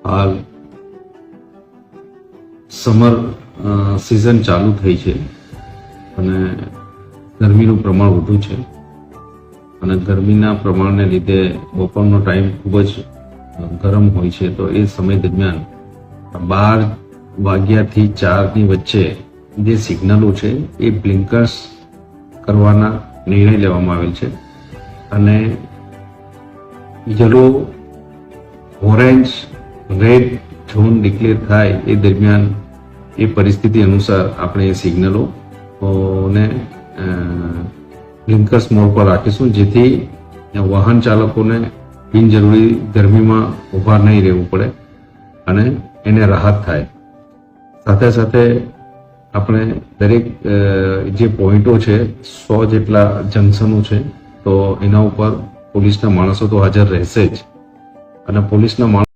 હાલ summer season ચાલુ થઈ છે અને ગરમીનું પ્રમાણ વધુ છે અને ગરમીના પ્રમાણને લીધે બપોરનો ટાઈમ ખૂબ જ ગરમ હોય છે. તો એ સમય દરમિયાન 12 વાગ્યાથી 4ની વચ્ચે જે સિગ્નલો છે એ બ્લિંકર્સ કરવાના નિર્ણય લેવામાં આવેલ છે અને yellow, orange, red zone declare થાય એ દરમિયાન એ પરિસ્થિતિ અનુસાર આપણે એ સિગ્નલો ને બ્લિંકર્સ મોડ પર રાખીશું, જેથી વાહન ચાલકોને બિનજરૂરી ગરમીમાં ઊભા નહીં રહેવું પડે અને એને રાહત થાય. સાથે સાથે આપણે દરેક જે પોઈન્ટો છે 100 જેટલા જંકશનો છે, તો એના ઉપર પોલીસના માણસો તો હાજર રહેશે જ અને પોલીસના